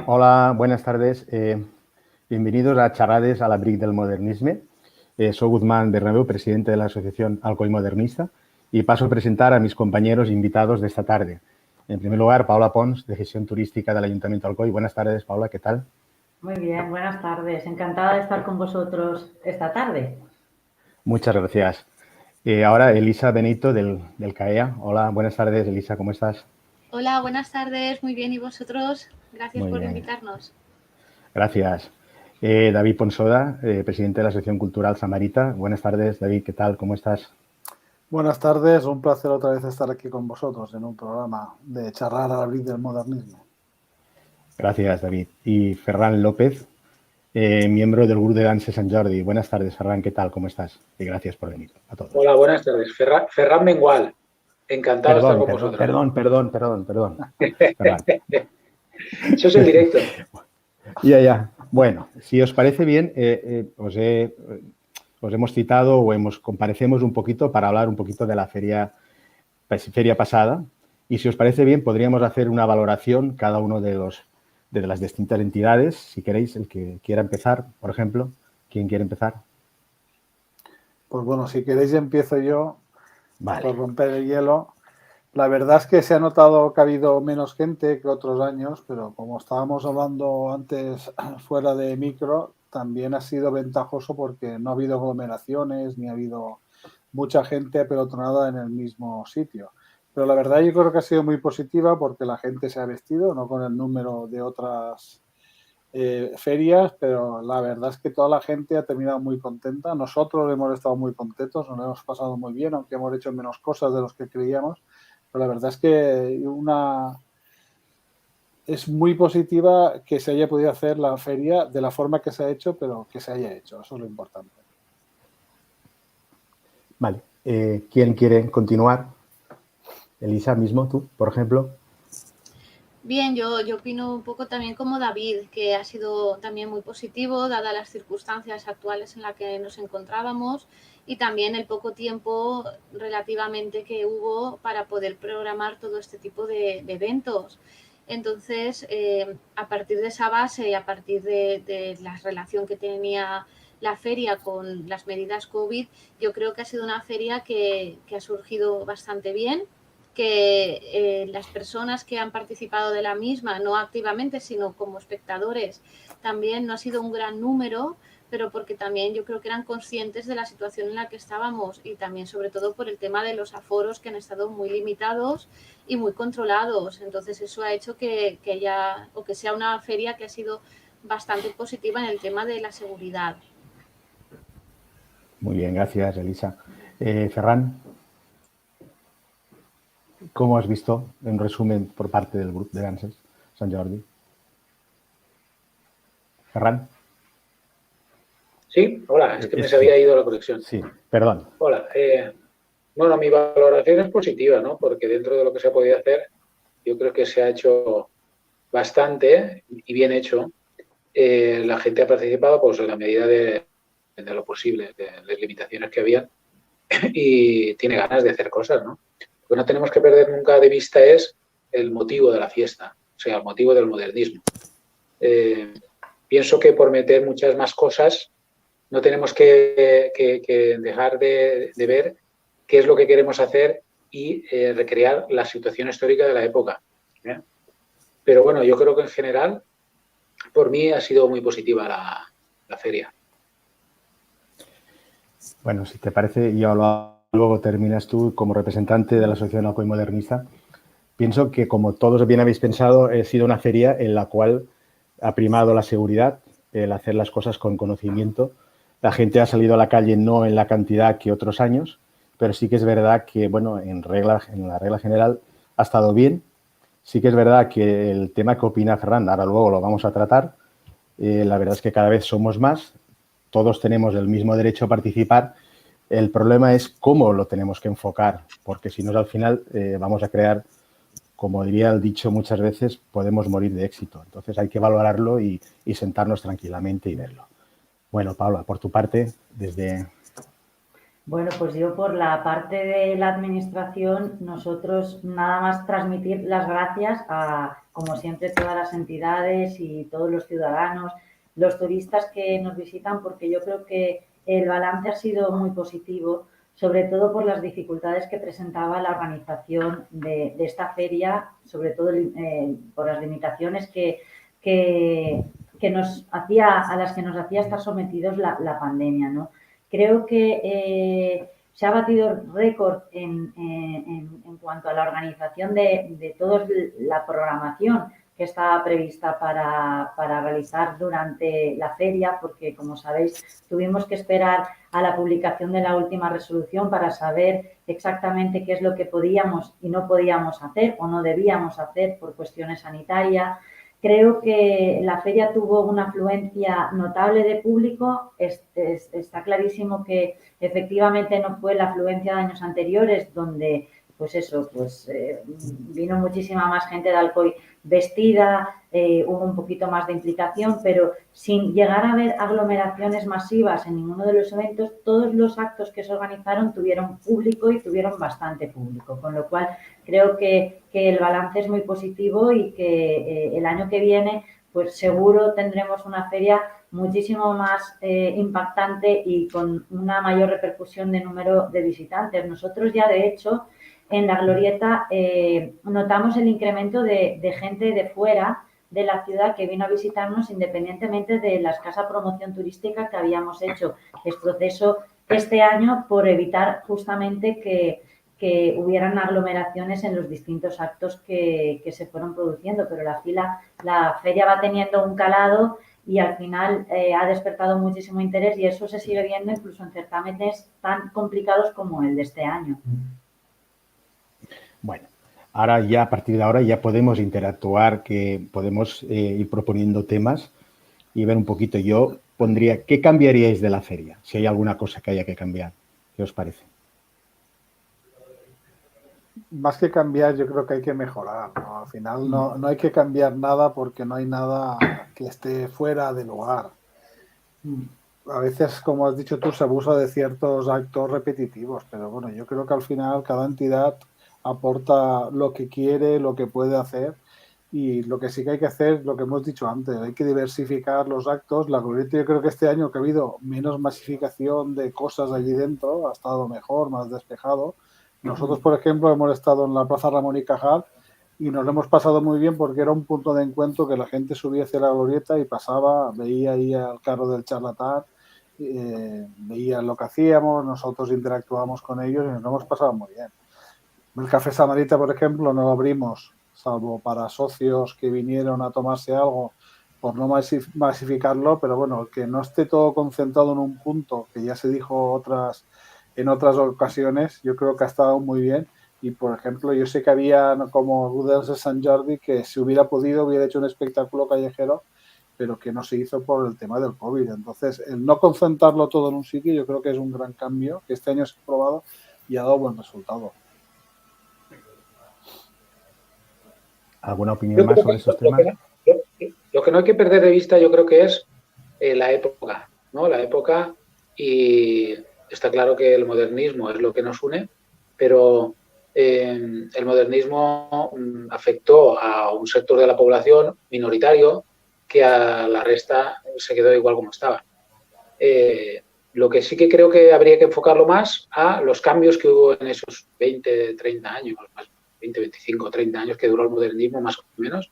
Hola, buenas tardes. Bienvenidos a Xerrades a l'Abric del Modernisme. Soy Guzmán Bernabéu, presidente de la Asociación Alcoy Modernista, y paso a presentar a mis compañeros invitados de esta tarde. En primer lugar, Paula Pons, de Gestión Turística del Ayuntamiento de Alcoy. Buenas tardes, Paula, ¿qué tal? Muy bien, buenas tardes. Encantada de estar con vosotros esta tarde. Muchas gracias. Ahora, Elisa Benito, del CAEA. Hola, buenas tardes, Elisa, ¿cómo estás? Hola, buenas tardes, muy bien, ¿y vosotros? Gracias Muy por bien, invitarnos. gracias. David Ponsoda, presidente de la Asociación Cultural Samarita. Buenas tardes, David, ¿qué tal? ¿Cómo estás? Buenas tardes, un placer otra vez estar aquí con vosotros en un programa de charlar al abric del modernismo. Gracias, David. Y Ferran López, miembro del grupo de Danse Sant Jordi. Buenas tardes, Ferran, ¿qué tal? ¿Cómo estás? Y gracias por venir a todos. Hola, buenas tardes. Ferran Mengual, encantado de estar con vosotros. Perdón. Ferran. Eso es el directo. Ya. Bueno, si os parece bien, os hemos citado comparecemos un poquito para hablar un poquito de la feria pasada. Y si os parece bien, podríamos hacer una valoración cada uno de las distintas entidades. Si queréis, el que quiera empezar, por ejemplo. ¿Quién quiere empezar? Pues bueno, si queréis empiezo yo, Vale. por romper el hielo. La verdad es que se ha notado que ha habido menos gente que otros años, pero como estábamos hablando antes fuera de micro, también ha sido ventajoso porque no ha habido aglomeraciones ni ha habido mucha gente apelotonada en el mismo sitio. Pero la verdad yo creo que ha sido muy positiva porque la gente se ha vestido, no con el número de otras ferias, pero la verdad es que toda la gente ha terminado muy contenta. Nosotros hemos estado muy contentos, nos lo hemos pasado muy bien, aunque hemos hecho menos cosas de los que creíamos. Pero la verdad es que es muy positiva que se haya podido hacer la feria de la forma que se ha hecho, pero que se haya hecho. Eso es lo importante. Vale. ¿Quién quiere continuar? Elisa, mismo tú, por ejemplo. Bien, yo opino un poco también como David, que ha sido también muy positivo, dadas las circunstancias actuales en las que nos encontrábamos y también el poco tiempo relativamente que hubo para poder programar todo este tipo de eventos. Entonces, a partir de esa base y a partir de la relación que tenía la feria con las medidas COVID, yo creo que ha sido una feria que ha surgido bastante bien, que las personas que han participado de la misma, no activamente, sino como espectadores, también no ha sido un gran número, pero porque también yo creo que eran conscientes de la situación en la que estábamos y también sobre todo por el tema de los aforos que han estado muy limitados y muy controlados. Entonces eso ha hecho que sea una feria que ha sido bastante positiva en el tema de la seguridad. Muy bien, gracias, Elisa. Ferran, ¿cómo has visto, en resumen, por parte del grupo de Danses Sant Jordi? Ferran. Sí, hola, es que me se había ido la conexión. Sí, perdón. Hola. Bueno, mi valoración es positiva, ¿no? Porque dentro de lo que se ha podido hacer, yo creo que se ha hecho bastante y bien hecho. La gente ha participado pues en la medida de lo posible, de las limitaciones que había y tiene ganas de hacer cosas, ¿no? Lo que no tenemos que perder nunca de vista es el motivo de la fiesta, o sea, el motivo del modernismo. Pienso que por meter muchas más cosas no tenemos que dejar de ver qué es lo que queremos hacer y recrear la situación histórica de la época. Pero bueno, yo creo que en general, por mí ha sido muy positiva la feria. Bueno, si te parece, y luego terminas tú como representante de la Asociación Alcoy Modernista. Pienso que, como todos bien habéis pensado, ha sido una feria en la cual ha primado la seguridad, el hacer las cosas con conocimiento. La gente ha salido a la calle no en la cantidad que otros años, pero sí que es verdad que, bueno, en la regla general ha estado bien. Sí que es verdad que el tema que opina Ferran, ahora luego lo vamos a tratar, la verdad es que cada vez somos más, todos tenemos el mismo derecho a participar. El problema es cómo lo tenemos que enfocar, porque si no, al final vamos a crear, como diría el dicho muchas veces, podemos morir de éxito. Entonces hay que valorarlo y sentarnos tranquilamente y verlo. Bueno, Paula, por tu parte, desde... Bueno, pues yo por la parte de la administración, nosotros nada más transmitir las gracias a, como siempre, todas las entidades y todos los ciudadanos, los turistas que nos visitan, porque yo creo que el balance ha sido muy positivo, sobre todo por las dificultades que presentaba la organización de esta feria, sobre todo por las limitaciones que nos hacía, a las que nos hacía estar sometidos la pandemia, ¿no? Creo que se ha batido récord en cuanto a la organización de toda la programación que estaba prevista para realizar durante la feria, porque, como sabéis, tuvimos que esperar a la publicación de la última resolución para saber exactamente qué es lo que podíamos y no podíamos hacer o no debíamos hacer por cuestiones sanitarias. Creo que la feria tuvo una afluencia notable de público. Está clarísimo que efectivamente no fue la afluencia de años anteriores, donde vino muchísima más gente de Alcoy vestida, hubo un poquito más de implicación, pero sin llegar a ver aglomeraciones masivas en ninguno de los eventos. Todos los actos que se organizaron tuvieron público y tuvieron bastante público, con lo cual creo que el balance es muy positivo y que el año que viene pues seguro tendremos una feria muchísimo más impactante y con una mayor repercusión de número de visitantes. Nosotros ya, de hecho, en la Glorieta notamos el incremento de gente de fuera de la ciudad que vino a visitarnos, independientemente de la escasa promoción turística que habíamos hecho. Es proceso este año por evitar justamente que hubieran aglomeraciones en los distintos actos que se fueron produciendo, pero la feria va teniendo un calado y al final ha despertado muchísimo interés, y eso se sigue viendo incluso en certámenes tan complicados como el de este año. Bueno, ahora ya, a partir de ahora, ya podemos interactuar, que podemos ir proponiendo temas y ver un poquito. Yo pondría, ¿qué cambiaríais de la feria? Si hay alguna cosa que haya que cambiar. ¿Qué os parece? Más que cambiar, yo creo que hay que mejorar, ¿no? Al final no hay que cambiar nada porque no hay nada que esté fuera de lugar. A veces, como has dicho tú, se abusa de ciertos actos repetitivos, pero bueno, yo creo que al final cada entidad aporta lo que quiere, lo que puede hacer, y lo que sí que hay que hacer, lo que hemos dicho antes, hay que diversificar los actos. La Glorieta, yo creo que este año que ha habido menos masificación de cosas allí dentro, ha estado mejor, más despejado. Nosotros, por ejemplo, hemos estado en la Plaza Ramón y Cajal y nos lo hemos pasado muy bien porque era un punto de encuentro que la gente subía hacia la Glorieta y pasaba, veía ahí al carro del charlatán, veía lo que hacíamos, nosotros interactuábamos con ellos y nos lo hemos pasado muy bien. El Café Samarita, por ejemplo, no lo abrimos, salvo para socios que vinieron a tomarse algo, por no masificarlo, pero bueno, que no esté todo concentrado en un punto, que ya se dijo en otras ocasiones, yo creo que ha estado muy bien. Y, por ejemplo, yo sé que había como Rudels de Sant Jordi que si hubiera podido hubiera hecho un espectáculo callejero, pero que no se hizo por el tema del COVID. Entonces, el no concentrarlo todo en un sitio yo creo que es un gran cambio, que este año se ha probado y ha dado buen resultado. ¿Alguna opinión más sobre esos temas? Lo que no hay que perder de vista, yo creo que es la época, ¿no? La época, y está claro que el modernismo es lo que nos une, pero el modernismo afectó a un sector de la población minoritario que a la resta se quedó igual como estaba. Lo que sí que creo que habría que enfocarlo más a los cambios que hubo en esos 20, 30 años, más 20, 25, 30 años que duró el modernismo, más o menos,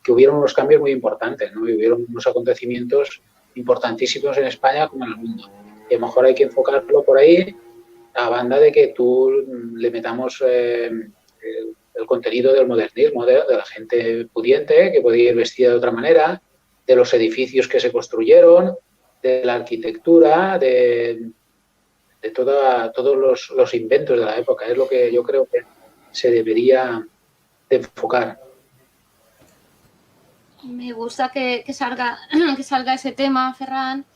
que hubieron unos cambios muy importantes, ¿no? Y hubieron unos acontecimientos importantísimos en España como en el mundo. Y a lo mejor hay que enfocarlo por ahí, a banda de que tú le metamos el contenido del modernismo, de la gente pudiente, que podía ir vestida de otra manera, de los edificios que se construyeron, de la arquitectura, de todos los inventos de la época. Es lo que yo creo que se debería de enfocar. Me gusta que salga ese tema, Ferran,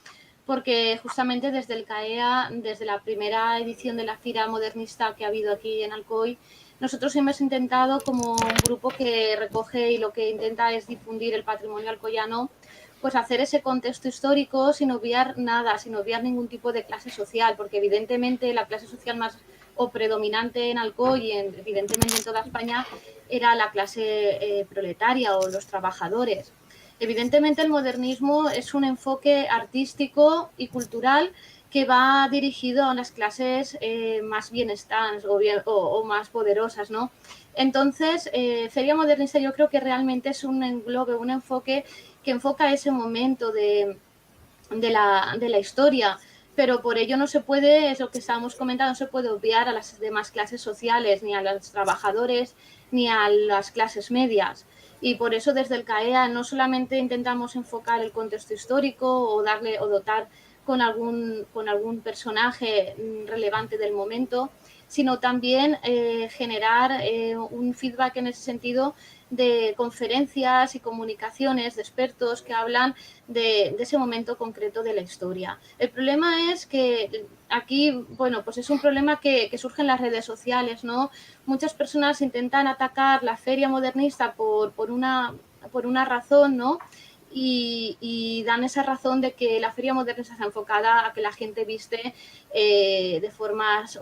porque justamente desde el CAEA, desde la primera edición de la Fira Modernista que ha habido aquí en Alcoy, nosotros hemos intentado, como un grupo que recoge y lo que intenta es difundir el patrimonio alcoyano, pues hacer ese contexto histórico sin obviar nada, sin obviar ningún tipo de clase social, porque evidentemente la clase social más o predominante en Alcoy y evidentemente en toda España era la clase proletaria o los trabajadores. Evidentemente el modernismo es un enfoque artístico y cultural que va dirigido a unas clases más bienestantes o más poderosas, ¿no? Entonces, Feria Modernista yo creo que realmente es un englobe, un enfoque que enfoca ese momento de la historia, pero por ello no se puede, es lo que estábamos comentando, no se puede obviar a las demás clases sociales, ni a los trabajadores, ni a las clases medias. Y por eso desde el CAEA no solamente intentamos enfocar el contexto histórico o darle o dotar con algún personaje relevante del momento, sino también generar un feedback en ese sentido de conferencias y comunicaciones de expertos que hablan de ese momento concreto de la historia. El problema es que aquí, bueno, pues es un problema que surge en las redes sociales, ¿no? Muchas personas intentan atacar la feria modernista por una razón, ¿no? Y dan esa razón de que la feria modernista está enfocada a que la gente viste de formas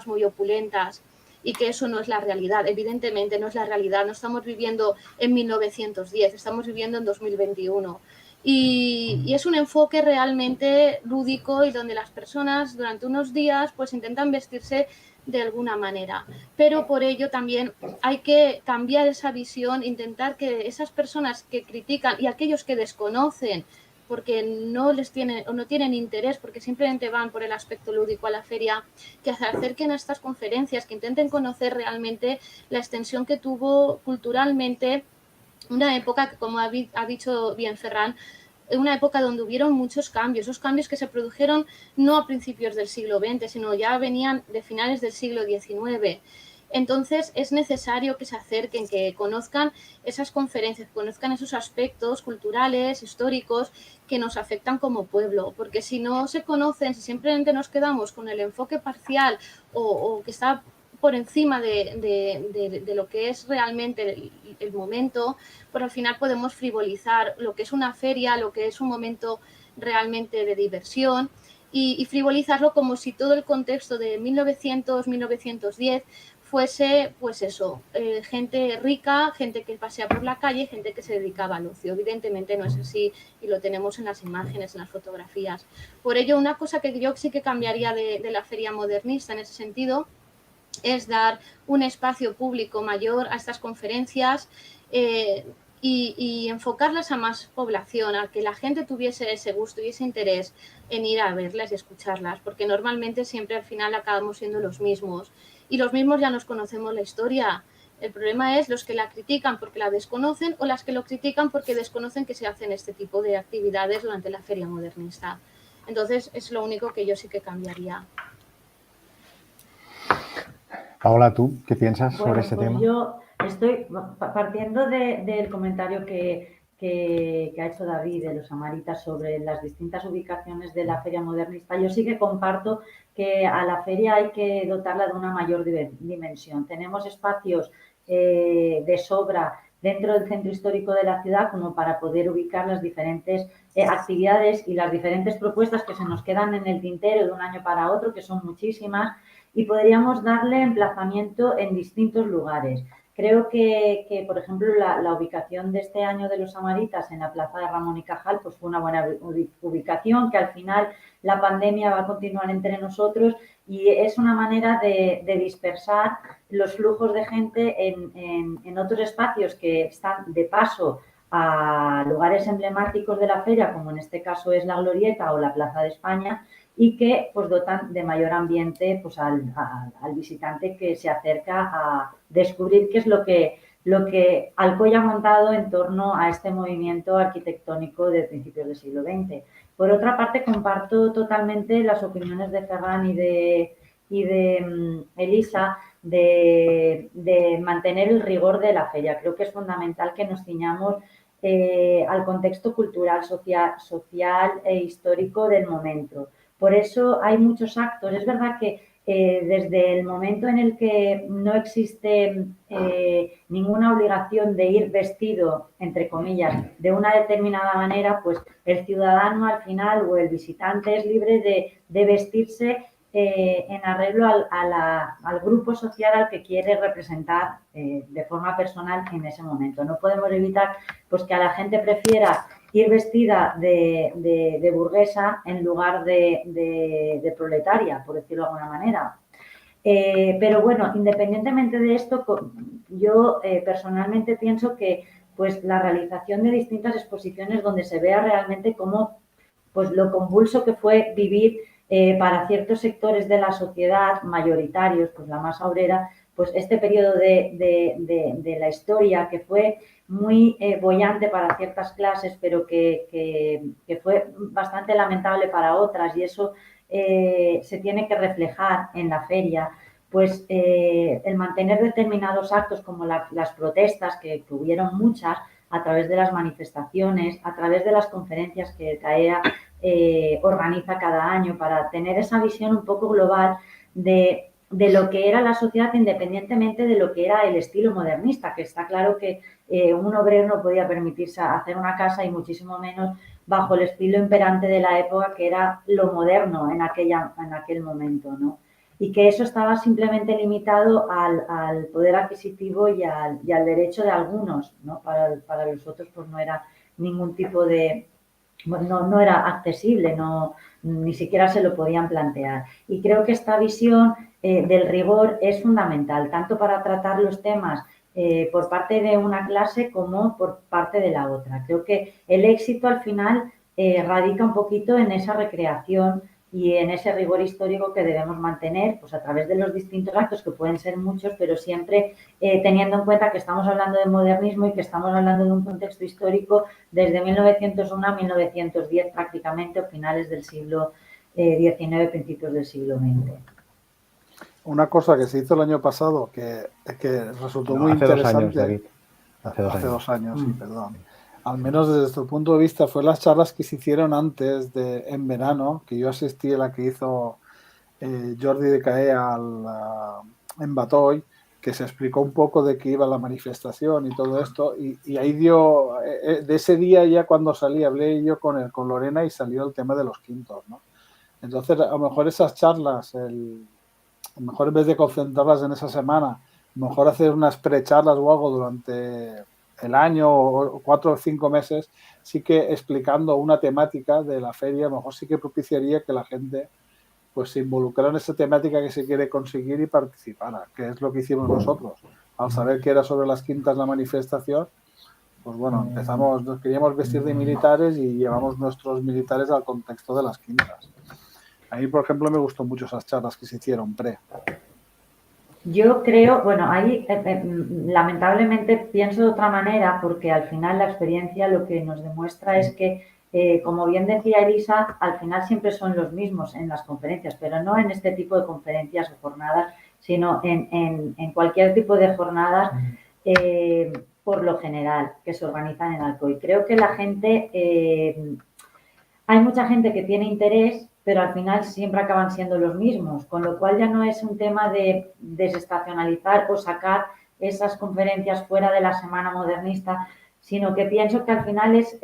muy opulentas y que eso no es la realidad. Evidentemente no es la realidad. No estamos viviendo en 1910, estamos viviendo en 2021. Y es un enfoque realmente lúdico y donde las personas durante unos días pues intentan vestirse de alguna manera. Pero por ello también hay que cambiar esa visión, intentar que esas personas que critican y aquellos que desconocen porque no tienen interés, porque simplemente van por el aspecto lúdico a la feria, que se acerquen a estas conferencias, que intenten conocer realmente la extensión que tuvo culturalmente una época que, como ha dicho bien Ferran, una época donde hubieron muchos cambios, esos cambios que se produjeron no a principios del siglo XX, sino ya venían de finales del siglo XIX. Entonces es necesario que se acerquen, que conozcan esas conferencias, que conozcan esos aspectos culturales, históricos que nos afectan como pueblo, porque si no se conocen, si simplemente nos quedamos con el enfoque parcial o que está por encima de lo que es realmente el momento, pues al final podemos frivolizar lo que es una feria, lo que es un momento realmente de diversión y frivolizarlo como si todo el contexto de 1900-1910 fuese, pues eso, gente rica, gente que pasea por la calle, gente que se dedicaba al ocio. Evidentemente no es así y lo tenemos en las imágenes, en las fotografías. Por ello, una cosa que yo sí que cambiaría de la feria modernista en ese sentido es dar un espacio público mayor a estas conferencias y enfocarlas a más población, a que la gente tuviese ese gusto y ese interés en ir a verlas y escucharlas, porque normalmente siempre al final acabamos siendo los mismos y los mismos ya nos conocemos la historia. El problema es los que la critican porque la desconocen o las que lo critican porque desconocen que se hacen este tipo de actividades durante la feria modernista. Entonces es lo único que yo sí que cambiaría. Paola, ¿tú qué piensas sobre ese pues tema? Yo estoy partiendo del comentario que ha hecho David de los amaritas sobre las distintas ubicaciones de la feria modernista. Yo sí que comparto que a la feria hay que dotarla de una mayor dimensión. Tenemos espacios de sobra dentro del centro histórico de la ciudad como para poder ubicar las diferentes actividades y las diferentes propuestas que se nos quedan en el tintero de un año para otro, que son muchísimas, y podríamos darle emplazamiento en distintos lugares. Creo que por ejemplo, la ubicación de este año de los amaritas en la plaza de Ramón y Cajal pues fue una buena ubicación, que al final la pandemia va a continuar entre nosotros y es una manera de dispersar los flujos de gente en otros espacios que están de paso a lugares emblemáticos de la feria, como en este caso es la Glorieta o la Plaza de España, y que pues dotan de mayor ambiente pues al visitante que se acerca a descubrir qué es lo que Alcoy ha montado en torno a este movimiento arquitectónico de principios del siglo XX. Por otra parte, comparto totalmente las opiniones de Ferran y de Elisa de mantener el rigor de la feria. Creo que es fundamental que nos ciñamos al contexto cultural, social e histórico del momento. Por eso hay muchos actos. Es verdad que desde el momento en el que no existe ninguna obligación de ir vestido, entre comillas, de una determinada manera, pues el ciudadano al final o el visitante es libre de vestirse en arreglo al grupo social al que quiere representar de forma personal en ese momento. No podemos evitar pues, que a la gente prefiera ir vestida de burguesa en lugar de proletaria, por decirlo de alguna manera. Pero bueno, independientemente de esto, yo personalmente pienso que pues, la realización de distintas exposiciones donde se vea realmente cómo pues, lo convulso que fue vivir para ciertos sectores de la sociedad mayoritarios, pues la masa obrera, pues este periodo de la historia que fue muy boyante para ciertas clases, pero que fue bastante lamentable para otras y eso se tiene que reflejar en la feria, pues el mantener determinados actos como las protestas, que hubieron muchas, a través de las manifestaciones, a través de las conferencias que CAEA organiza cada año para tener esa visión un poco global de lo que era la sociedad independientemente de lo que era el estilo modernista, que está claro que un obrero no podía permitirse hacer una casa y muchísimo menos bajo el estilo imperante de la época que era lo moderno en aquel momento, ¿no? Y que eso estaba simplemente limitado al poder adquisitivo y al derecho de algunos, ¿no? Para los otros pues no era ningún tipo de... Bueno, no era accesible, ni siquiera se lo podían plantear. Y creo que esta visión del rigor es fundamental, tanto para tratar los temas por parte de una clase como por parte de la otra. Creo que el éxito al final radica un poquito en esa recreación y en ese rigor histórico que debemos mantener pues a través de los distintos actos, que pueden ser muchos, pero siempre teniendo en cuenta que estamos hablando de modernismo y que estamos hablando de un contexto histórico desde 1901 a 1910 prácticamente, o finales del siglo XIX, principios del siglo XX. Una cosa que se hizo el año pasado que resultó muy hace interesante. 2 años, David. Hace 2 años, sí, perdón. Al menos desde tu punto de vista, fue las charlas que se hicieron antes en verano, que yo asistí a la que hizo Jordi de Caea en Batoy, que se explicó un poco de qué iba la manifestación y todo esto, y ahí de ese día ya cuando salí, hablé yo con Lorena y salió el tema de los quintos, ¿no? Entonces, a lo mejor esas charlas, a lo mejor en vez de concentrarlas en esa semana, a lo mejor hacer unas precharlas o algo durante el año o 4 o 5 meses, sí que explicando una temática de la feria, a lo mejor sí que propiciaría que la gente pues se involucrara en esa temática que se quiere conseguir y participara, que es lo que hicimos nosotros. Al saber que era sobre las quintas la manifestación, pues bueno, nos queríamos vestir de militares y llevamos nuestros militares al contexto de las quintas. A mí, por ejemplo, me gustó mucho esas charlas que se hicieron Yo creo, bueno, ahí lamentablemente pienso de otra manera porque al final la experiencia lo que nos demuestra es que, como bien decía Elisa, al final siempre son los mismos en las conferencias, pero no en este tipo de conferencias o jornadas, sino en cualquier tipo de jornadas, por lo general, que se organizan en Alcoy. Creo que la gente, hay mucha gente que tiene interés, pero al final siempre acaban siendo los mismos, con lo cual ya no es un tema de desestacionalizar o sacar esas conferencias fuera de la semana modernista, sino que pienso que al final es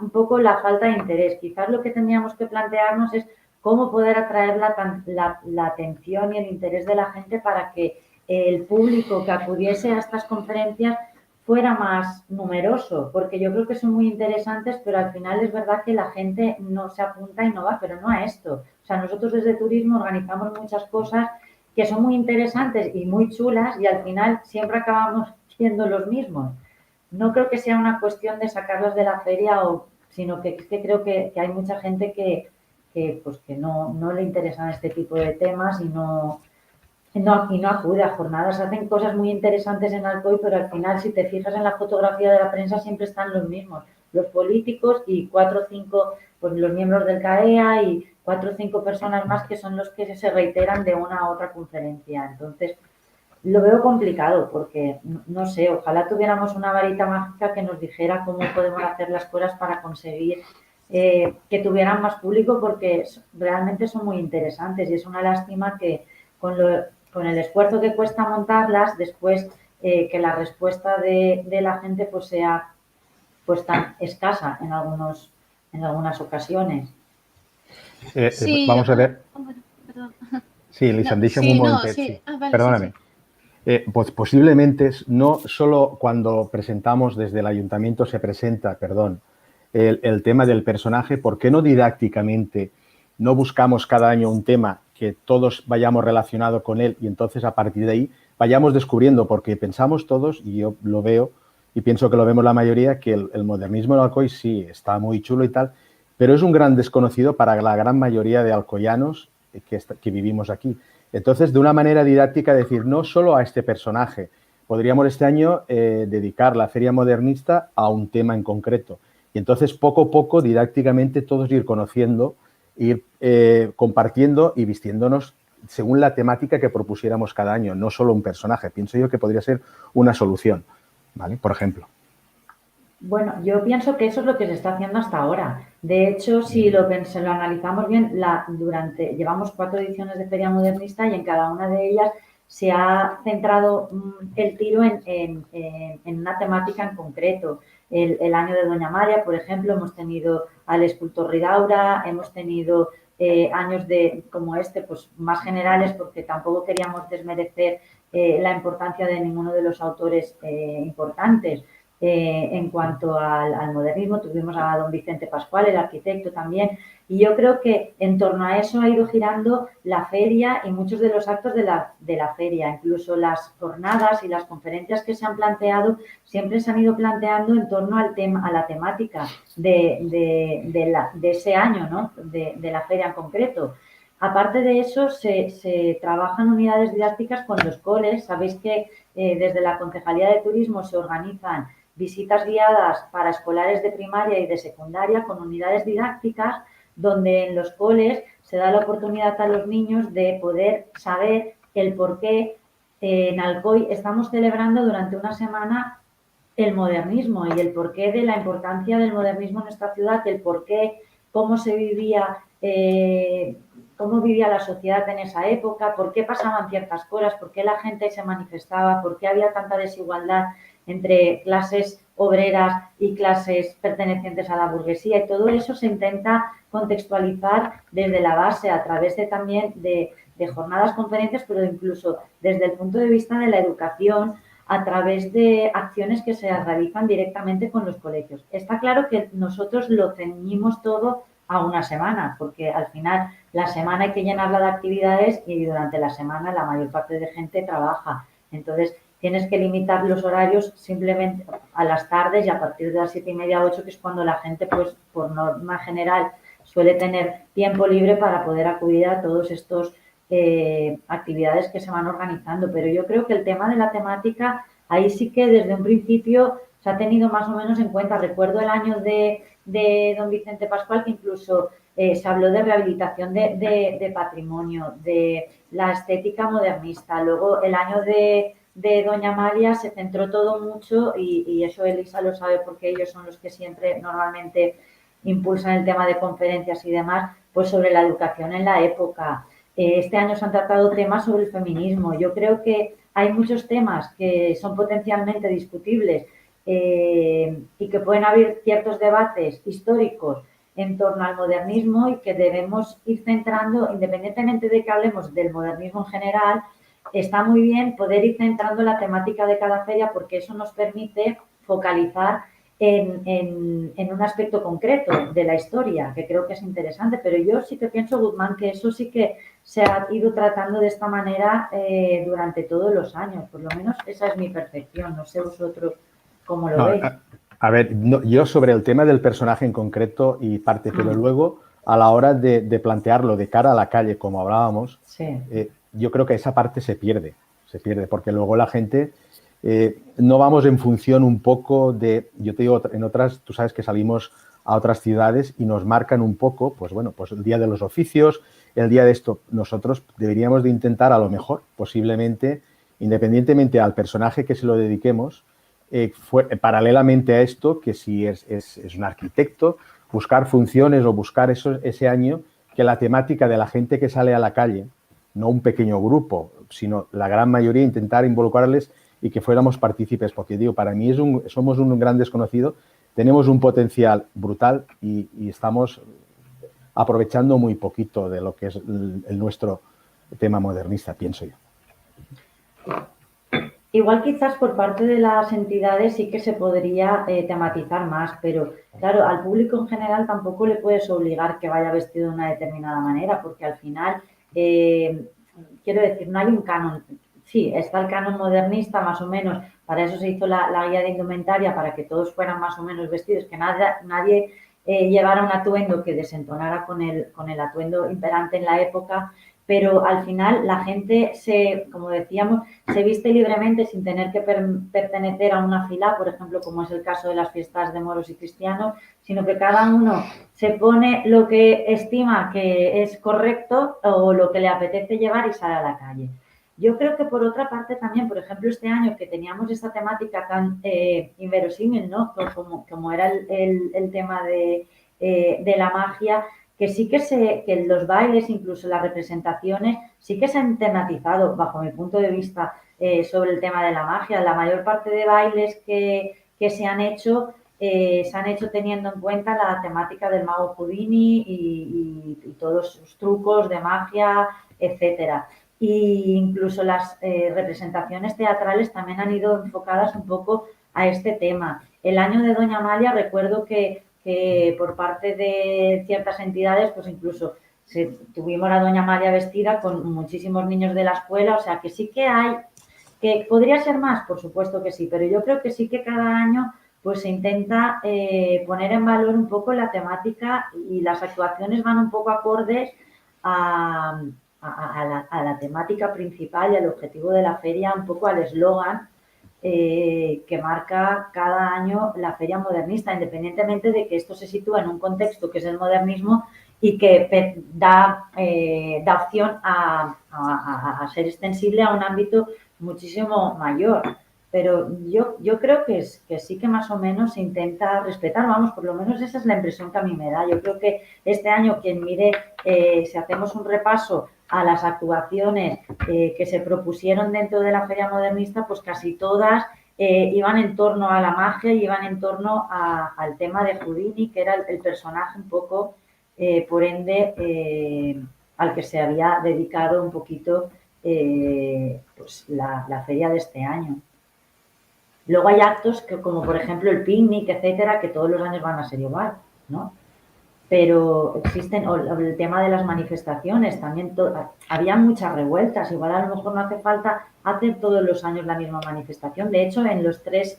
un poco la falta de interés. Quizás lo que tendríamos que plantearnos es cómo poder atraer la atención y el interés de la gente para que el público que acudiese a estas conferencias fuera más numeroso, porque yo creo que son muy interesantes, pero al final es verdad que la gente no se apunta y no va, pero no a esto. O sea, nosotros desde Turismo organizamos muchas cosas que son muy interesantes y muy chulas y al final siempre acabamos siendo los mismos. No creo que sea una cuestión de sacarlos de la feria, sino que creo que hay mucha gente que no le interesan este tipo de temas y no acude a jornadas. Hacen cosas muy interesantes en Alcoy, pero al final, si te fijas en la fotografía de la prensa, siempre están los mismos. Los políticos y 4 o 5, pues los miembros del CAEA y 4 o 5 personas más que son los que se reiteran de una a otra conferencia. Entonces, lo veo complicado porque, no sé, ojalá tuviéramos una varita mágica que nos dijera cómo podemos hacer las cosas para conseguir que tuvieran más público porque realmente son muy interesantes y es una lástima que con el esfuerzo que cuesta montarlas, después que la respuesta de la gente pues sea pues tan escasa en algunas ocasiones. Sí, Vamos a ver. bueno, perdón. Sí, Lisa, No, deixa'm un sí, no, momentet. sí. Sí. Vale, Perdóname. sí, sí. Pues posiblemente no solo cuando presentamos desde el ayuntamiento se presenta, perdón, el tema del personaje, ¿por qué no didácticamente no buscamos cada año un tema que todos vayamos relacionados con él y entonces a partir de ahí vayamos descubriendo? Porque pensamos todos, y yo lo veo y pienso que lo vemos la mayoría, que el modernismo en Alcoy sí está muy chulo y tal, pero es un gran desconocido para la gran mayoría de alcoyanos que vivimos aquí. Entonces, de una manera didáctica, decir, no solo a este personaje, podríamos este año dedicar la Feria Modernista a un tema en concreto. Y entonces, poco a poco, didácticamente, todos ir conociendo, ir compartiendo y vistiéndonos según la temática que propusiéramos cada año, no solo un personaje. Pienso yo que podría ser una solución, ¿vale? Por ejemplo. Bueno, yo pienso que eso es lo que se está haciendo hasta ahora. De hecho, si lo analizamos bien, llevamos 4 ediciones de Feria Modernista y en cada una de ellas se ha centrado el tiro en una temática en concreto. El año de Doña María, por ejemplo, hemos tenido al escultor Ridaura, hemos tenido años como este, pues más generales, porque tampoco queríamos desmerecer la importancia de ninguno de los autores importantes. En cuanto al modernismo, tuvimos a don Vicente Pascual, el arquitecto también, y yo creo que en torno a eso ha ido girando la feria y muchos de los actos de la feria, incluso las jornadas y las conferencias que se han planteado siempre se han ido planteando en torno al tema, a la temática de ese año, ¿no? de la feria en concreto. Aparte de eso, se trabajan unidades didácticas con los coles. Sabéis que desde la Concejalía de Turismo se organizan visitas guiadas para escolares de primaria y de secundaria con unidades didácticas donde en los coles se da la oportunidad a los niños de poder saber el por qué en Alcoy estamos celebrando durante una semana el modernismo y el porqué de la importancia del modernismo en nuestra ciudad, el porqué, cómo se vivía, cómo vivía la sociedad en esa época, por qué pasaban ciertas cosas, por qué la gente se manifestaba, por qué había tanta desigualdad entre clases obreras y clases pertenecientes a la burguesía, y todo eso se intenta contextualizar desde la base a través también de jornadas, conferencias, pero incluso desde el punto de vista de la educación a través de acciones que se realizan directamente con los colegios. Está claro que nosotros lo ceñimos todo a una semana, porque al final la semana hay que llenarla de actividades y durante la semana la mayor parte de gente trabaja. Entonces, tienes que limitar los horarios simplemente a las tardes y a partir de las 7:30, 8, que es cuando la gente, pues por norma general, suele tener tiempo libre para poder acudir a todos estos actividades que se van organizando. Pero yo creo que el tema de la temática, ahí sí que desde un principio se ha tenido más o menos en cuenta. Recuerdo el año de don Vicente Pascual, que incluso se habló de rehabilitación de patrimonio, de la estética modernista. Luego el año de Doña María se centró todo mucho, y eso Elisa lo sabe porque ellos son los que siempre normalmente impulsan el tema de conferencias y demás, pues sobre la educación en la época. Este año se han tratado temas sobre el feminismo. Yo creo que hay muchos temas que son potencialmente discutibles y que pueden haber ciertos debates históricos en torno al modernismo y que debemos ir centrando, independientemente de que hablemos del modernismo en general. Está muy bien poder ir centrando la temática de cada feria porque eso nos permite focalizar en un aspecto concreto de la historia, que creo que es interesante, pero yo sí que pienso, Guzmán, que eso sí que se ha ido tratando de esta manera durante todos los años, por lo menos esa es mi percepción, no sé vosotros cómo lo veis. A ver, yo sobre el tema del personaje en concreto y parte, pero luego a la hora de plantearlo de cara a la calle, como hablábamos, sí. Yo creo que esa parte se pierde, porque luego la gente no vamos en función un poco de, yo te digo, en otras, tú sabes que salimos a otras ciudades y nos marcan un poco, pues bueno, pues el día de los oficios, el día de esto. Nosotros deberíamos de intentar, a lo mejor, posiblemente, independientemente al personaje que se lo dediquemos, paralelamente a esto, que si es un arquitecto, buscar funciones o buscar ese año que la temática de la gente que sale a la calle, no un pequeño grupo, sino la gran mayoría, intentar involucrarles y que fuéramos partícipes, porque digo, para mí somos un gran desconocido, tenemos un potencial brutal y estamos aprovechando muy poquito de lo que es nuestro tema modernista, pienso yo. Igual quizás por parte de las entidades sí que se podría tematizar más, pero claro, al público en general tampoco le puedes obligar que vaya vestido de una determinada manera, porque al final, quiero decir, no hay un canon. Sí, está el canon modernista más o menos, para eso se hizo la guía de indumentaria, para que todos fueran más o menos vestidos, que nadie llevara un atuendo que desentonara con el atuendo imperante en la época, pero al final la gente como decíamos, se viste libremente sin tener que pertenecer a una fila, por ejemplo, como es el caso de las fiestas de moros y cristianos, sino que cada uno se pone lo que estima que es correcto o lo que le apetece llevar y sale a la calle. Yo creo que por otra parte también, por ejemplo, este año que teníamos esta temática tan inverosímil, ¿no? Como era el tema de la magia, que sí que los bailes, incluso las representaciones, sí que se han tematizado, bajo mi punto de vista, sobre el tema de la magia. La mayor parte de bailes que se han hecho teniendo en cuenta la temática del mago Houdini y todos sus trucos de magia, etcétera. Y incluso las representaciones teatrales también han ido enfocadas un poco a este tema. El año de Doña Amalia, recuerdo que por parte de ciertas entidades, pues incluso tuvimos a Doña Amalia vestida con muchísimos niños de la escuela, o sea que sí que hay, que podría ser más, por supuesto que sí, pero yo creo que sí que cada año pues se intenta poner en valor un poco la temática y las actuaciones van un poco acordes a la temática principal y al objetivo de la feria, un poco al eslogan que marca cada año la feria modernista, independientemente de que esto se sitúa en un contexto que es el modernismo y que da opción a ser extensible a un ámbito muchísimo mayor. Pero yo creo que sí que más o menos se intenta respetar, vamos, por lo menos esa es la impresión que a mí me da. Yo creo que este año quien mire, si hacemos un repaso a las actuaciones que se propusieron dentro de la Feria Modernista, pues casi todas iban en torno a la magia y iban en torno al tema de Houdini, que era el personaje un poco, por ende, al que se había dedicado un poquito pues la feria de este año. Luego hay actos como por ejemplo el picnic, etcétera, que todos los años van a ser igual, ¿no? Pero existen, o el tema de las manifestaciones, también había muchas revueltas, igual a lo mejor no hace falta hacer todos los años la misma manifestación. De hecho, en los 3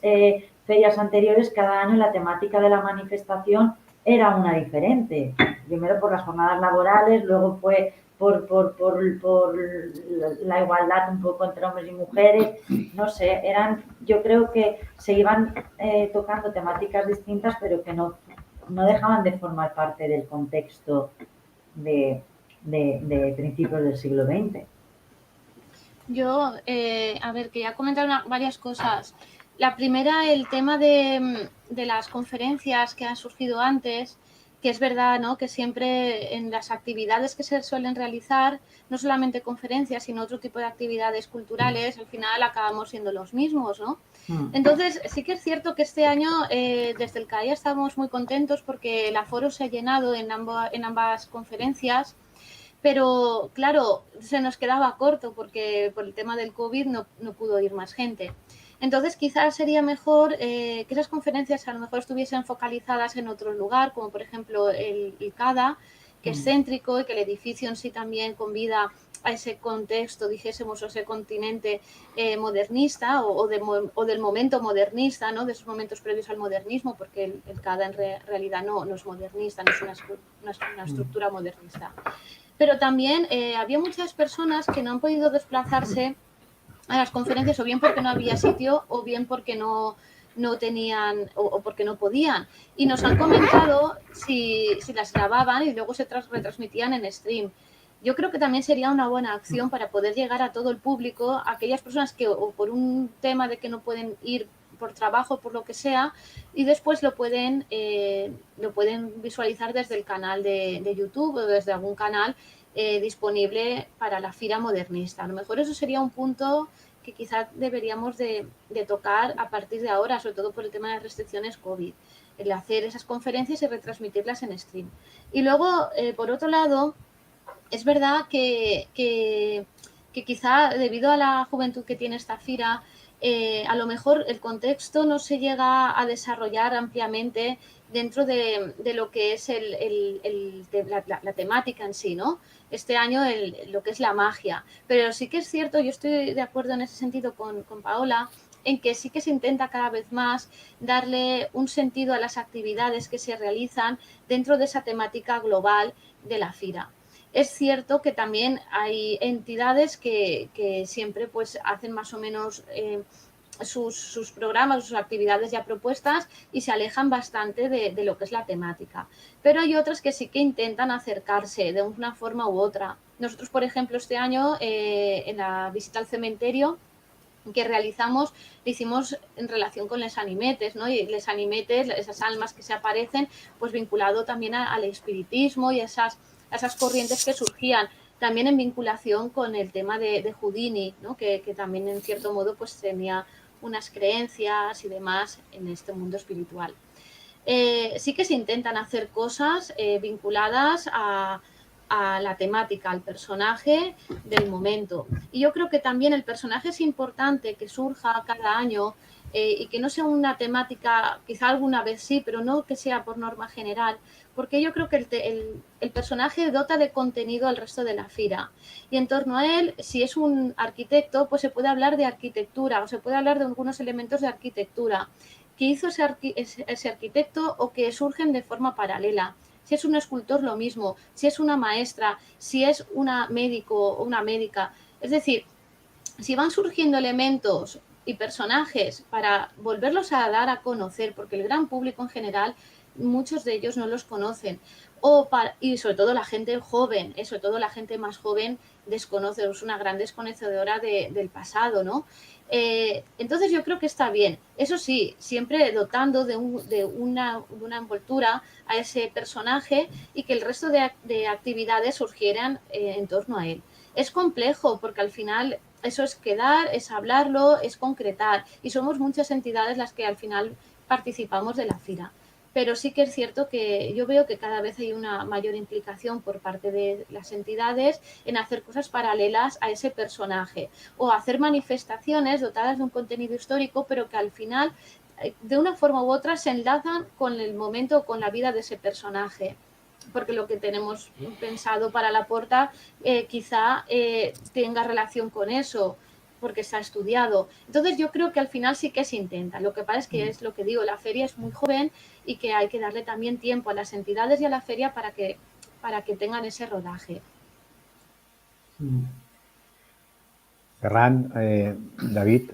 ferias anteriores, cada año la temática de la manifestación era una diferente. Primero por las jornadas laborales, luego fue por la igualdad un poco entre hombres y mujeres, no sé, yo creo que se iban tocando temáticas distintas, pero que no dejaban de formar parte del contexto de principios del siglo XX. Yo, a ver, quería comentar varias cosas. La primera, el tema de las conferencias que han surgido antes, que es verdad, ¿no?, que siempre en las actividades que se suelen realizar, no solamente conferencias, sino otro tipo de actividades culturales, al final acabamos siendo los mismos, ¿no? Entonces, sí que es cierto que este año, desde el CAIA, estamos muy contentos porque el aforo se ha llenado en ambas conferencias, pero claro, se nos quedaba corto porque por el tema del COVID no pudo ir más gente. Entonces, quizás sería mejor que esas conferencias a lo mejor estuviesen focalizadas en otro lugar, como por ejemplo el ICADA, que es céntrico y que el edificio en sí también convida a ese contexto, dijésemos, o ese continente modernista o del momento modernista, ¿no?, de esos momentos previos al modernismo, porque el CADA en realidad no es modernista, no es una estructura modernista. Pero también había muchas personas que no han podido desplazarse a las conferencias, o bien porque no había sitio, o bien porque no tenían o porque no podían. Y nos han comentado si las grababan y luego se retransmitían en stream. Yo creo que también sería una buena acción para poder llegar a todo el público, a aquellas personas que o por un tema de que no pueden ir por trabajo, por lo que sea, y después lo pueden visualizar desde el canal de YouTube o desde algún canal disponible para la Fira Modernista. A lo mejor eso sería un punto que quizás deberíamos de tocar a partir de ahora, sobre todo por el tema de las restricciones COVID, el hacer esas conferencias y retransmitirlas en stream. Y luego, por otro lado, es verdad que quizá debido a la juventud que tiene esta Fira, a lo mejor el contexto no se llega a desarrollar ampliamente dentro de lo que es la temática en sí, ¿no? Este año lo que es la magia. Pero sí que es cierto, yo estoy de acuerdo en ese sentido con Paola, en que sí que se intenta cada vez más darle un sentido a las actividades que se realizan dentro de esa temática global de la Fira. Es cierto que también hay entidades que siempre pues hacen más o menos sus programas, sus actividades ya propuestas y se alejan bastante de lo que es la temática. Pero hay otras que sí que intentan acercarse de una forma u otra. Nosotros, por ejemplo, este año en la visita al cementerio que realizamos, lo hicimos en relación con les animetes, ¿no? Y les animetes, esas almas que se aparecen, pues vinculado también al espiritismo y a esas corrientes que surgían, también en vinculación con el tema de Houdini, ¿no? Que también en cierto modo pues tenía unas creencias y demás en este mundo espiritual. Sí que se intentan hacer cosas vinculadas a la temática, al personaje del momento. Y yo creo que también el personaje es importante que surja cada año y que no sea una temática, quizá alguna vez sí, pero no que sea por norma general, porque yo creo que el personaje dota de contenido al resto de la Fira. Y en torno a él, si es un arquitecto, pues se puede hablar de arquitectura o se puede hablar de algunos elementos de arquitectura que hizo ese arquitecto o que surgen de forma paralela. Si es un escultor, lo mismo. Si es una maestra, si es una médico o una médica. Es decir, si van surgiendo elementos y personajes para volverlos a dar a conocer, porque el gran público en general, muchos de ellos no los conocen. Y sobre todo la gente joven, sobre todo la gente más joven desconoce, es una gran desconocedora del pasado, ¿no? Entonces yo creo que está bien. Eso sí, siempre dotando de una envoltura a ese personaje y que el resto de actividades surgieran en torno a él. Es complejo porque al final eso es quedar, es hablarlo, es concretar y somos muchas entidades las que al final participamos de la Fira. Pero sí que es cierto que yo veo que cada vez hay una mayor implicación por parte de las entidades en hacer cosas paralelas a ese personaje o hacer manifestaciones dotadas de un contenido histórico, pero que al final, de una forma u otra, se enlazan con el momento, con la vida de ese personaje. Porque lo que tenemos pensado para la Porta quizá tenga relación con eso, porque está estudiado. Entonces yo creo que al final sí que se intenta. Lo que pasa es que es lo que digo, la feria es muy joven y que hay que darle también tiempo a las entidades y a la feria para que tengan ese rodaje. Ferran, David.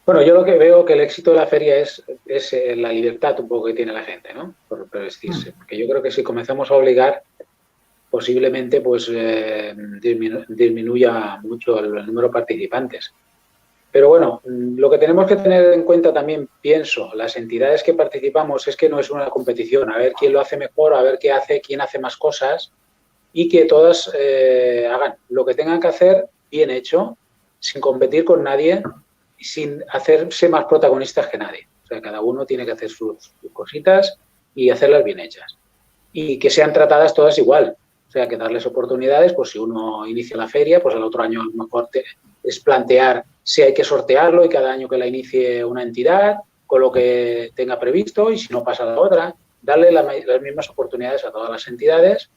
Bueno, yo lo que veo que el éxito de la feria es la libertad un poco que tiene la gente, ¿no? Por vestirse. Porque yo creo que si comenzamos a obligar, posiblemente pues disminuya mucho el número de participantes. Pero bueno, lo que tenemos que tener en cuenta también, pienso, las entidades que participamos es que no es una competición, a ver quién lo hace mejor, a ver quién hace más cosas y que todas hagan lo que tengan que hacer bien hecho, sin competir con nadie y sin hacerse más protagonistas que nadie. O sea, cada uno tiene que hacer sus cositas y hacerlas bien hechas. Y que sean tratadas todas igual. O sea, que darles oportunidades, pues si uno inicia la feria, pues el otro año a lo mejor es plantear si hay que sortearlo y cada año que la inicie una entidad con lo que tenga previsto y si no pasa la otra, darle las mismas oportunidades a todas las entidades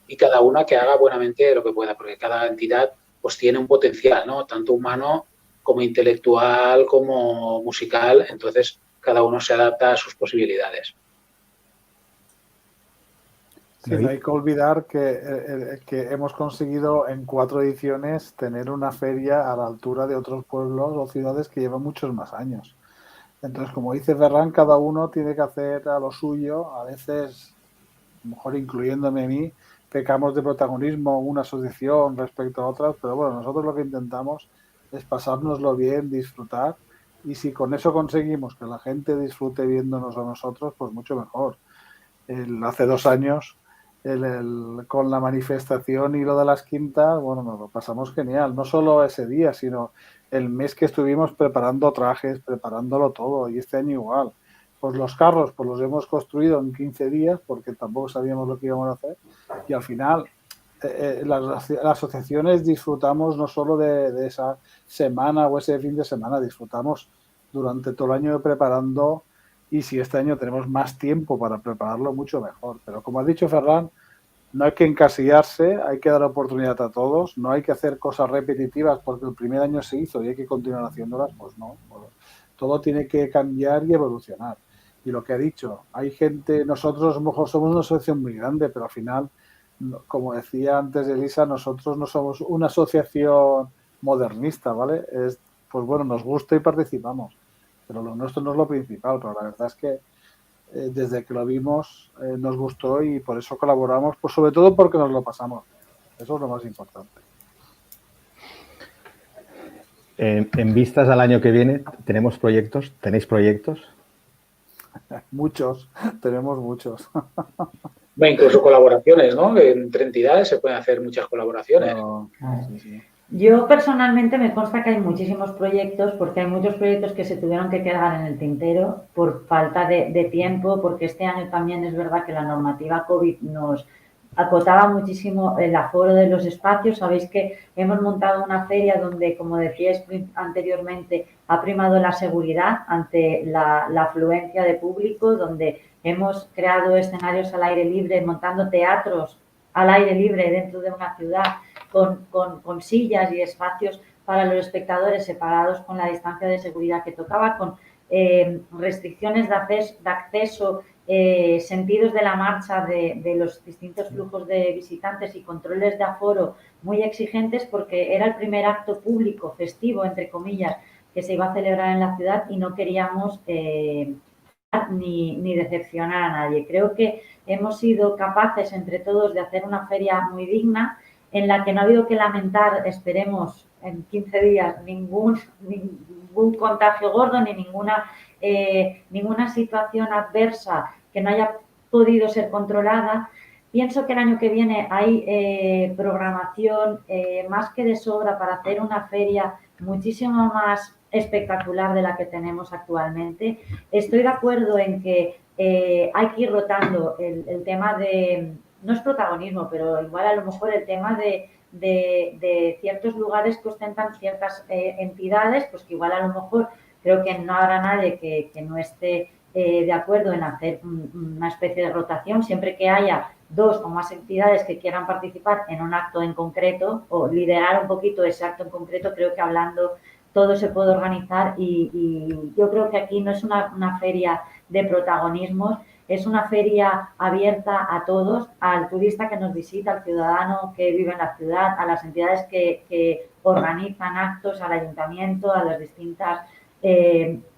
y cada una que haga buenamente lo que pueda, porque cada entidad pues tiene un potencial, ¿no? Tanto humano como intelectual, como musical, entonces cada uno se adapta a sus posibilidades. Sí, no hay que olvidar que hemos conseguido en 4 ediciones tener una feria a la altura de otros pueblos o ciudades que llevan muchos más años. Entonces, como dice Ferran, cada uno tiene que hacer a lo suyo. A veces, a lo mejor incluyéndome a mí, pecamos de protagonismo una asociación respecto a otras, pero bueno, nosotros lo que intentamos es pasárnoslo bien, disfrutar Y si con eso conseguimos que la gente disfrute viéndonos a nosotros, pues mucho mejor. Hace 2 años, con la manifestación y lo de las quintas, bueno, nos lo pasamos genial. No solo ese día, sino el mes que estuvimos preparando trajes, preparándolo todo. Y este año igual. Pues los carros, pues los hemos construido en 15 días porque tampoco sabíamos lo que íbamos a hacer. Y al final, las asociaciones disfrutamos no solo de esa semana o ese fin de semana, disfrutamos durante todo el año preparando, y si este año tenemos más tiempo para prepararlo, mucho mejor. Pero como ha dicho Ferran, no hay que encasillarse, hay que dar oportunidad a todos, no hay que hacer cosas repetitivas porque el primer año se hizo y hay que continuar haciéndolas, pues no. Todo tiene que cambiar y evolucionar. Y lo que ha dicho, hay gente, nosotros a lo mejor somos una asociación muy grande, pero al final, como decía antes Elisa, nosotros no somos una asociación modernista, ¿vale? Pues bueno, nos gusta y participamos, pero lo nuestro no es lo principal, pero la verdad es que desde que lo vimos nos gustó y por eso colaboramos, pues sobre todo porque nos lo pasamos. Eso es lo más importante. En vistas al año que viene, ¿tenéis proyectos? Muchos, tenemos muchos. Incluso colaboraciones, ¿no? Entre entidades se pueden hacer muchas colaboraciones. Sí. Yo personalmente me consta que hay muchísimos proyectos, porque hay muchos proyectos que se tuvieron que quedar en el tintero por falta de tiempo, porque este año también es verdad que la normativa COVID nos acotaba muchísimo el aforo de los espacios. Sabéis que hemos montado una feria donde, como decíais anteriormente, ha primado la seguridad ante la afluencia de público, donde hemos creado escenarios al aire libre, montando teatros al aire libre dentro de una ciudad, con sillas y espacios para los espectadores separados con la distancia de seguridad que tocaba, con restricciones de acceso, sentidos de la marcha de los distintos flujos de visitantes y controles de aforo muy exigentes, porque era el primer acto público, festivo, entre comillas, que se iba a celebrar en la ciudad y no queríamos ni decepcionar a nadie. Creo que hemos sido capaces entre todos de hacer una feria muy digna, en la que no ha habido que lamentar, esperemos, en 15 días, ningún contagio gordo ni ninguna situación adversa que no haya podido ser controlada. Pienso que el año que viene hay programación más que de sobra para hacer una feria muchísimo más espectacular de la que tenemos actualmente. Estoy de acuerdo en que hay que ir rotando el tema de, no es protagonismo, pero igual a lo mejor el tema de ciertos lugares que ostentan ciertas entidades, pues que igual a lo mejor creo que no habrá nadie que no esté de acuerdo en hacer una especie de rotación, siempre que haya 2 o más entidades que quieran participar en un acto en concreto o liderar un poquito ese acto en concreto. Creo que hablando todo se puede organizar y yo creo que aquí no es una feria de protagonismos, es una feria abierta a todos, al turista que nos visita, al ciudadano que vive en la ciudad, a las entidades que organizan actos, al ayuntamiento, a los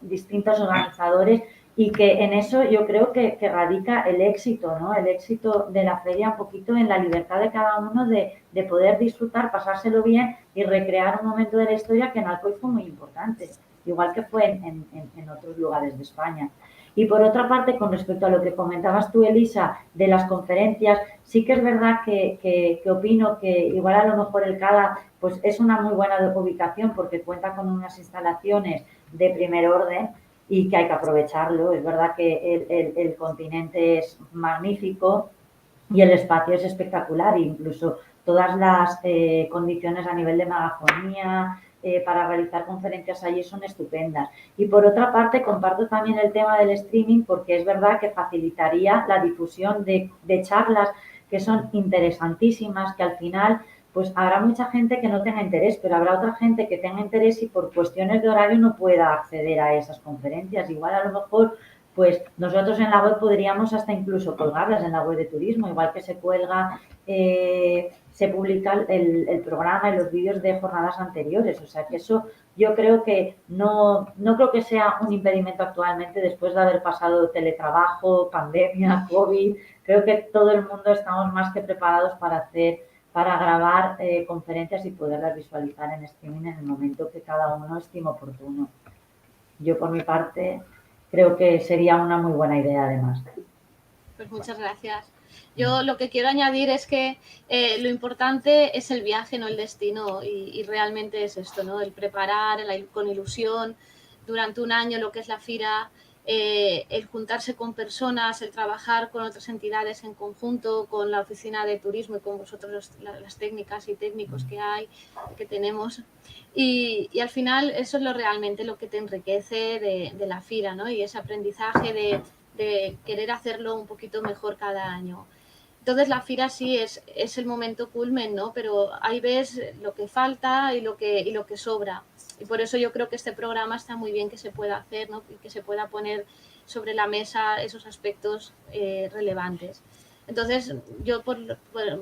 distintos organizadores, y que en eso yo creo que radica el éxito, ¿no? El éxito de la feria un poquito en la libertad de cada uno de poder disfrutar, pasárselo bien y recrear un momento de la historia que en Alcoy fue muy importante, igual que fue en otros lugares de España. Y por otra parte, con respecto a lo que comentabas tú, Elisa, de las conferencias, sí que es verdad que opino que igual a lo mejor el CADA pues es una muy buena ubicación porque cuenta con unas instalaciones de primer orden y que hay que aprovecharlo. Es verdad que el continente es magnífico y el espacio es espectacular, incluso todas las condiciones a nivel de megafonía para realizar conferencias allí son estupendas. Y por otra parte, comparto también el tema del streaming, porque es verdad que facilitaría la difusión de charlas que son interesantísimas, que al final pues habrá mucha gente que no tenga interés, pero habrá otra gente que tenga interés y por cuestiones de horario no pueda acceder a esas conferencias. Igual a lo mejor pues nosotros en la web podríamos hasta incluso colgarlas en la web de turismo, igual que se cuelga, se publica el programa y los vídeos de jornadas anteriores. O sea que eso yo creo que no creo que sea un impedimento actualmente después de haber pasado teletrabajo, pandemia, COVID. Creo que todo el mundo estamos más que preparados para grabar conferencias y poderlas visualizar en streaming en el momento que cada uno estime oportuno. yo por mi parte creo que sería una muy buena idea además. Pues muchas gracias. Yo lo que quiero añadir es que lo importante es el viaje, no el destino, y realmente es esto, ¿no? El preparar con ilusión durante un año lo que es la FIRA, el juntarse con personas, el trabajar con otras entidades en conjunto, con la oficina de turismo y con vosotros las técnicas y técnicos que tenemos. Y al final eso es realmente lo que te enriquece de la FIRA, ¿no? Y ese aprendizaje de querer hacerlo un poquito mejor cada año. Entonces la FIRA sí es el momento culmen, ¿no? Pero ahí ves lo que falta y lo que sobra. Y por eso yo creo que este programa está muy bien que se pueda hacer, ¿no? Y que se pueda poner sobre la mesa esos aspectos relevantes. Entonces, yo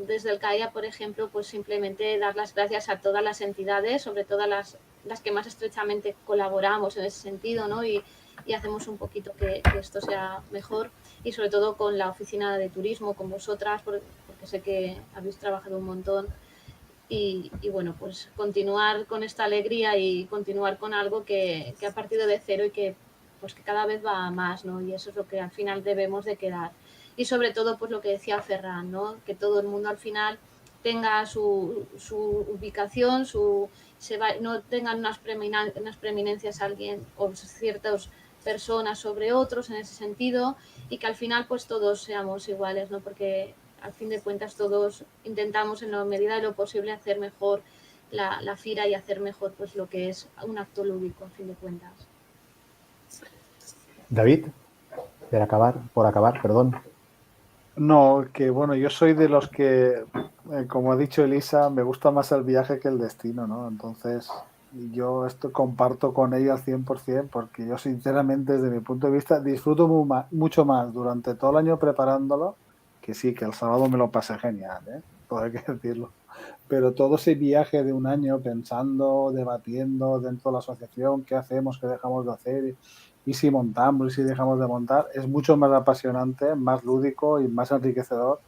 desde el CAIA, por ejemplo, pues simplemente dar las gracias a todas las entidades, sobre todo las que más estrechamente colaboramos en ese sentido, ¿no? Y hacemos un poquito que esto sea mejor, y sobre todo con la oficina de turismo, con vosotras, porque sé que habéis trabajado un montón. Y bueno, pues continuar con esta alegría y continuar con algo que ha partido de cero y que pues que cada vez va más, ¿no? Y eso es lo que al final debemos de quedar. Y sobre todo, pues lo que decía Ferran, ¿no? Que todo el mundo al final tenga su ubicación, no tengan unas preeminencias alguien o ciertas personas sobre otros en ese sentido, y que al final pues todos seamos iguales, ¿no? Porque al fin de cuentas todos intentamos en la medida de lo posible hacer mejor la FIRA y hacer mejor pues lo que es un acto lúdico, a fin de cuentas. David, por acabar, perdón. No, que bueno, yo soy de los que, como ha dicho Elisa, me gusta más el viaje que el destino, ¿no? Entonces, yo esto comparto con ella al 100%, porque yo sinceramente, desde mi punto de vista, disfruto mucho más durante todo el año preparándolo, que sí, que el sábado me lo pasé genial, ¿eh? Todo hay que decirlo. Pero todo ese viaje de un año pensando, debatiendo dentro de la asociación, qué hacemos, qué dejamos de hacer, y si montamos y si dejamos de montar, es mucho más apasionante, más lúdico y más enriquecedor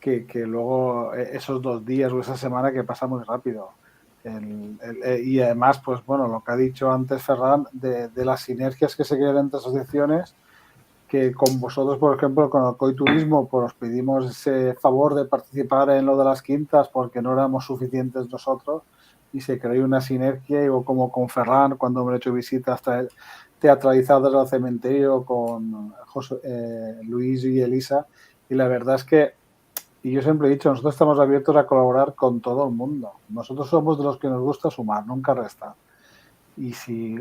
que luego esos 2 días o esa semana que pasa muy rápido. Y además, pues bueno, lo que ha dicho antes Ferran, de las sinergias que se crean entre asociaciones, que con vosotros, por ejemplo, con Alcoy Turismo, pues os pedimos ese favor de participar en lo de las quintas porque no éramos suficientes nosotros, y se creó una sinergia, y como con Ferran, cuando me he hecho visitas teatralizadas al cementerio con Luis y Elisa, y la verdad es que, y yo siempre he dicho, nosotros estamos abiertos a colaborar con todo el mundo. Nosotros somos de los que nos gusta sumar, nunca restar. Y si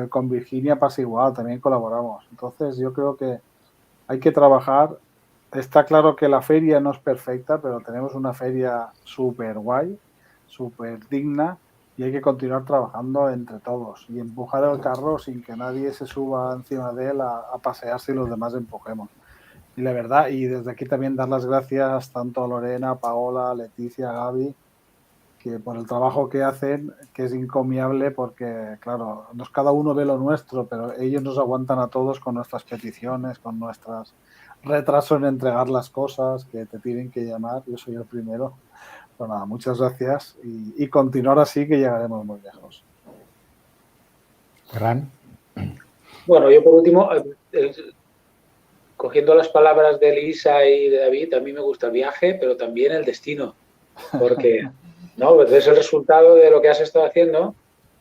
con Virginia pasa igual, también colaboramos. Entonces yo creo que hay que trabajar. Está claro que la feria no es perfecta, pero tenemos una feria súper guay, súper digna, y hay que continuar trabajando entre todos y empujar el carro sin que nadie se suba encima de él a pasearse y los demás empujemos. Y la verdad, y desde aquí también dar las gracias tanto a Lorena, Paola, Leticia, Gaby, que por el trabajo que hacen, que es encomiable, porque claro, cada uno ve lo nuestro, pero ellos nos aguantan a todos con nuestras peticiones, con nuestros retrasos en entregar las cosas, que te tienen que llamar, yo soy el primero. Pues nada, muchas gracias, y continuar así, que llegaremos muy lejos. Ferran. Bueno, yo por último, cogiendo las palabras de Elisa y de David, a mí me gusta el viaje, pero también el destino, porque ¿no? Pues es el resultado de lo que has estado haciendo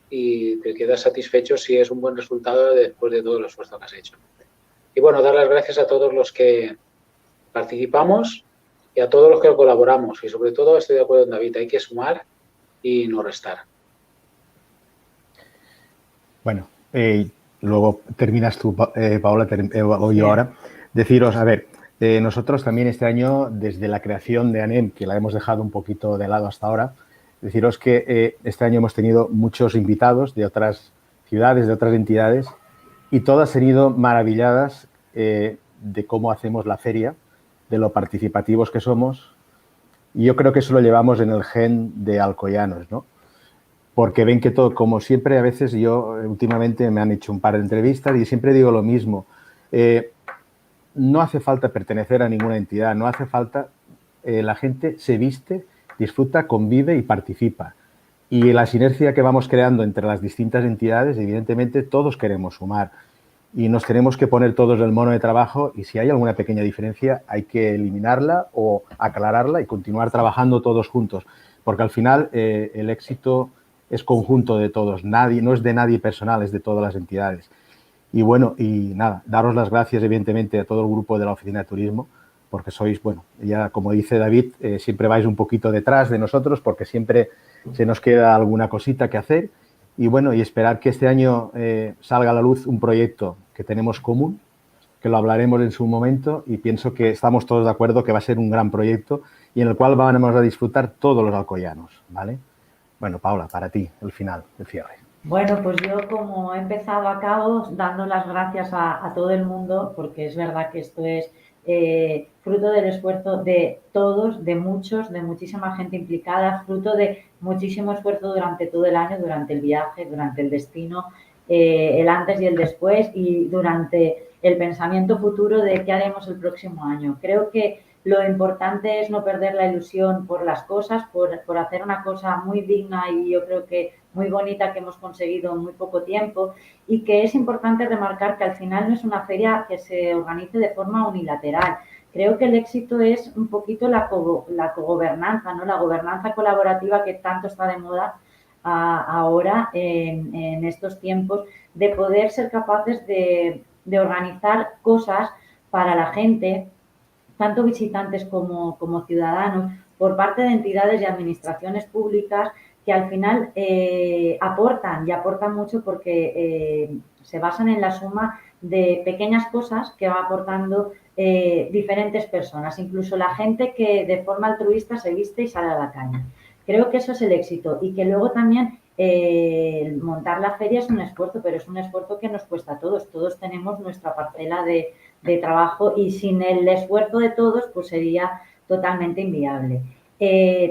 y te quedas satisfecho si es un buen resultado después de todo el esfuerzo que has hecho. Y bueno, dar las gracias a todos los que participamos y a todos los que colaboramos. Y sobre todo estoy de acuerdo con David, hay que sumar y no restar. Bueno, luego terminas tú, Paola, o yo ahora. Deciros, a ver, nosotros también este año, desde la creación de ANEM, que la hemos dejado un poquito de lado hasta ahora, deciros que este año hemos tenido muchos invitados de otras ciudades, de otras entidades, y todas han ido maravilladas de cómo hacemos la feria, de lo participativos que somos, y yo creo que eso lo llevamos en el gen de alcoyanos, ¿no? Porque ven que todo, como siempre, a veces yo últimamente me han hecho un par de entrevistas y siempre digo lo mismo. No hace falta pertenecer a ninguna entidad, no hace falta, la gente se viste, disfruta, convive y participa. Y la sinergia que vamos creando entre las distintas entidades, evidentemente todos queremos sumar y nos tenemos que poner todos el mono de trabajo y si hay alguna pequeña diferencia hay que eliminarla o aclararla y continuar trabajando todos juntos, porque al final el éxito es conjunto de todos, no es de nadie personal, es de todas las entidades. Y bueno, y nada, daros las gracias evidentemente a todo el grupo de la Oficina de Turismo, porque sois, bueno, ya como dice David, siempre vais un poquito detrás de nosotros porque siempre se nos queda alguna cosita que hacer y bueno, y esperar que este año salga a la luz un proyecto que tenemos común, que lo hablaremos en su momento y pienso que estamos todos de acuerdo que va a ser un gran proyecto y en el cual vamos a disfrutar todos los alcoyanos, ¿vale? Bueno, Paula, para ti, el final, el cierre. Bueno, pues yo como he empezado acabo dando las gracias a todo el mundo porque es verdad que esto es fruto del esfuerzo de todos, de muchos, de muchísima gente implicada, fruto de muchísimo esfuerzo durante todo el año, durante el viaje, durante el destino, el antes y el después y durante el pensamiento futuro de qué haremos el próximo año. Creo que lo importante es no perder la ilusión por las cosas, por hacer una cosa muy digna y yo creo que muy bonita que hemos conseguido en muy poco tiempo y que es importante remarcar que al final no es una feria que se organice de forma unilateral. Creo que el éxito es un poquito la cogobernanza, ¿no? La gobernanza colaborativa que tanto está de moda ahora en estos tiempos, de poder ser capaces de organizar cosas para la gente, tanto visitantes como ciudadanos, por parte de entidades y administraciones públicas que al final aportan y aportan mucho porque se basan en la suma de pequeñas cosas que va aportando diferentes personas, incluso la gente que de forma altruista se viste y sale a la calle. Creo que eso es el éxito y que luego también montar la feria es un esfuerzo, pero es un esfuerzo que nos cuesta a todos. Todos tenemos nuestra parcela de trabajo y sin el esfuerzo de todos pues sería totalmente inviable.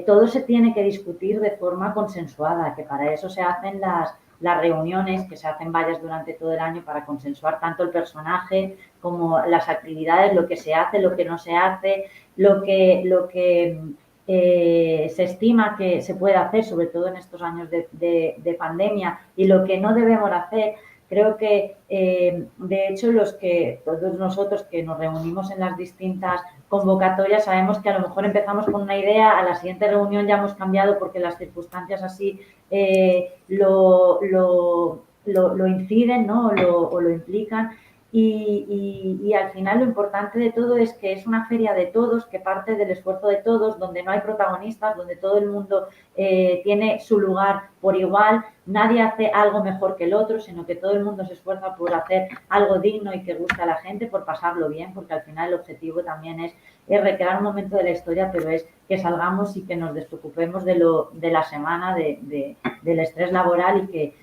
Todo se tiene que discutir de forma consensuada, que para eso se hacen las reuniones, que se hacen varias durante todo el año para consensuar tanto el personaje como las actividades, lo que se hace, lo que no se hace, lo que se estima que se puede hacer, sobre todo en estos años de pandemia, y lo que no debemos hacer. Creo que, de hecho, todos nosotros que nos reunimos en las distintas convocatorias sabemos que a lo mejor empezamos con una idea, a la siguiente reunión ya hemos cambiado porque las circunstancias así lo inciden, ¿no? o lo implican. Y al final lo importante de todo es que es una feria de todos, que parte del esfuerzo de todos, donde no hay protagonistas, donde todo el mundo tiene su lugar por igual, nadie hace algo mejor que el otro, sino que todo el mundo se esfuerza por hacer algo digno y que guste a la gente, por pasarlo bien, porque al final el objetivo también es recrear un momento de la historia, pero es que salgamos y que nos despreocupemos de la semana, del estrés laboral y que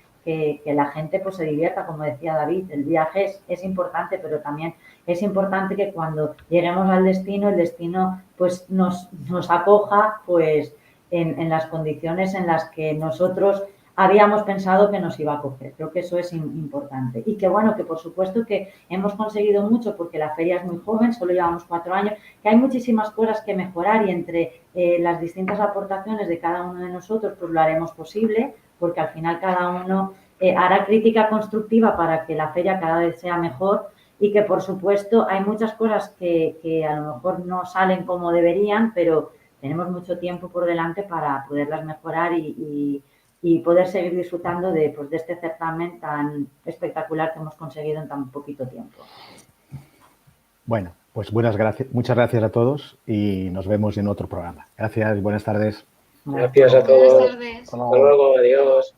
la gente pues se divierta, como decía David. El viaje es importante, pero también es importante que cuando lleguemos al destino, el destino pues nos acoja pues en las condiciones en las que nosotros habíamos pensado que nos iba a acoger. Creo que eso es importante. Y que bueno, que por supuesto que hemos conseguido mucho porque la feria es muy joven, solo llevamos 4 años, que hay muchísimas cosas que mejorar y entre las distintas aportaciones de cada uno de nosotros pues lo haremos posible, porque al final cada uno hará crítica constructiva para que la feria cada vez sea mejor y que, por supuesto, hay muchas cosas que a lo mejor no salen como deberían, pero tenemos mucho tiempo por delante para poderlas mejorar y poder seguir disfrutando de este certamen tan espectacular que hemos conseguido en tan poquito tiempo. Bueno, pues muchas gracias a todos y nos vemos en otro programa. Gracias y buenas tardes. Gracias a todos. Buenas tardes. Hasta luego, adiós.